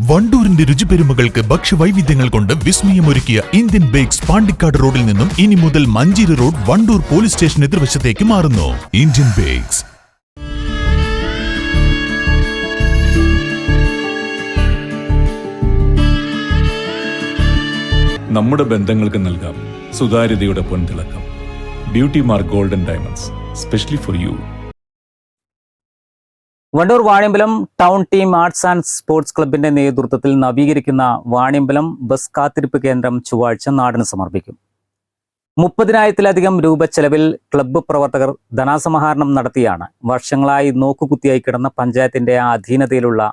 വണ്ടൂരിന്റെ രുചിപെരുമകൾക്ക് ഭക്ഷ്യവൈവിധ്യങ്ങൾ കൊണ്ട് വിസ്മയമൊരുക്കിയ Indian bakes Pandikkad റോഡിൽ നിന്നും ഇനി മുതൽ Manjeri road Wandoor police station എതിർവശത്തേക്ക് മാറുന്നു. Indian bakes. നമ്മുടെ ബന്ധങ്ങൾക്ക് നൽകാം സുതാര്യതയുടെ പൊൻതിളക്കം. Beauty mark golden diamonds, specially for you. Wandoor Vaniyambalam town team arts and sports ക്ലബിന്റെ നേതൃത്വത്തിൽ നവീകരിക്കുന്ന വാണിയമ്പലം ബസ് കാത്തിരിപ്പ് കേന്ദ്രം ചൊവ്വാഴ്ച നാടിന് സമർപ്പിക്കും. 30,000-ലധികം രൂപ ചെലവിൽ ക്ലബ്ബ് പ്രവർത്തകർ ധനസമാഹരണം നടത്തിയാണ് വർഷങ്ങളായി നോക്കുകുത്തിയായി കിടന്ന പഞ്ചായത്തിന്റെ അധീനതയിലുള്ള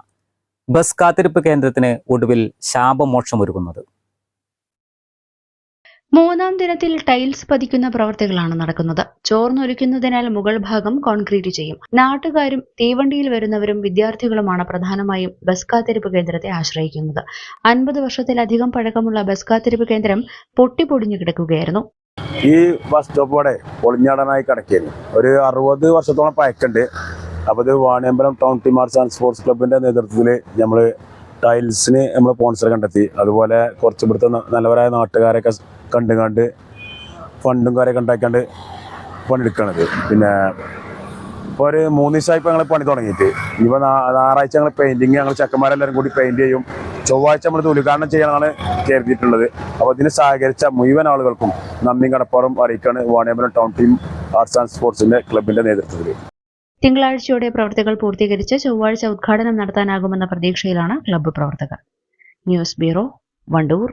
ബസ് കാത്തിരിപ്പ് കേന്ദ്രത്തിന് ഒടുവിൽ ശാപമോക്ഷമൊരുക്കുന്നത്. 3-ാം ദിനത്തിൽ ടൈൽസ് പതിക്കുന്ന പ്രവർത്തികളാണ് നടക്കുന്നത്. ചോർന്നൊലിക്കുന്നതിനാൽ മുകൾ ഭാഗം കോൺക്രീറ്റ് ചെയ്യും. നാട്ടുകാരും തീവണ്ടിയിൽ വരുന്നവരും വിദ്യാർത്ഥികളുമാണ് പ്രധാനമായും ബസ് കാത്തിരിപ്പ് കേന്ദ്രത്തെ ആശ്രയിക്കുന്നത്. 50 വർഷത്തിലധികം പഴക്കമുള്ള ബസ് കാത്തിരിപ്പ് കേന്ദ്രം പൊട്ടിപ്പൊടിഞ്ഞു കിടക്കുകയായിരുന്നു. ഈ ബസ് സ്റ്റോപ്പ് ഇവിടെ പൊളിഞ്ഞാടാനായി കിടക്കുകയായിരുന്നു. ഒരു 60 വർഷത്തോളം പഴക്കുണ്ട്. അപ്പോൾ ഇത് Vaniyambalam town team arts and sports ക്ലബിന്റെ നേതൃത്വത്തിൽ നമ്മൾ ടൈൽസിന് നമ്മൾ സ്പോൺസർ കണ്ടെത്തി. അതുപോലെ കുറച്ച് ഇവിടുത്തെ നല്ലവരായ നാട്ടുകാരൊക്കെ കണ്ടുകൊണ്ട് ഫണ്ടും കാര്യമൊക്കെ ഉണ്ടാക്കാണ്ട് പണിയെടുക്കണത്. പിന്നെ ഇപ്പോൾ ഒരു 3 ദിവസമായി ഇപ്പോൾ ഞങ്ങൾ പണി തുടങ്ങിയിട്ട്. ഇപ്പോൾ ഞായറാഴ്ച ഞങ്ങൾ പെയിൻറ്റിങ്, ഞങ്ങൾ ചെക്കന്മാരെല്ലാവരും കൂടി പെയിൻറ്റ് ചെയ്യും. ചൊവ്വാഴ്ച നമ്മൾ ഉദ്ഘാടനം ചെയ്യാനാണ് കരുതിയിട്ടുള്ളത്. അപ്പോൾ ഇതിന് സഹകരിച്ച മുഴുവൻ ആളുകൾക്കും നന്ദിയും കടപ്പാടും അറിയിക്കാണ് Vaniyambalam town team arts and സ്പോർട്സിന്റെ ക്ലബിന്റെ നേതൃത്വത്തിൽ. തിങ്കളാഴ്ചയോടെ പ്രവർത്തികൾ പൂർത്തീകരിച്ച് ചൊവ്വാഴ്ച ഉദ്ഘാടനം നടത്താനാകുമെന്ന പ്രതീക്ഷയിലാണ് ക്ലബ്ബ് പ്രവർത്തകർ. News bureau, Wandoor.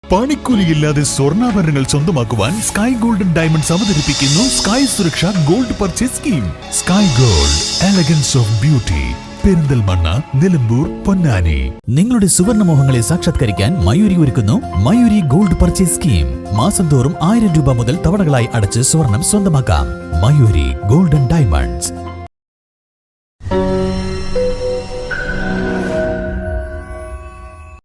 പണിക്കൂലിയില്ലാതെ സ്വർണ്ണാഭരണങ്ങൾ സ്വന്തമാക്കുവാൻ സ്കൈ ഗോൾഡൻ ഡയമണ്ട്സ് അവതരിപ്പിക്കുന്നു സ്കൈ സുരക്ഷ gold purchase scheme. Sky gold, elegance of beauty. Perinthalmanna, Nilambur, Ponnani. നിങ്ങളുടെ സുവർണമോഹങ്ങളെ സാക്ഷാത്കരിക്കാൻ മയൂരി ഒരുക്കുന്നു മയൂരി ഗോൾഡ് പർച്ചേസ് സ്കീം. മാസം തോറും 1000 രൂപ മുതൽ തവണകളായി അടച്ച് സ്വർണം സ്വന്തമാക്കാം. Mayuri golden diamonds.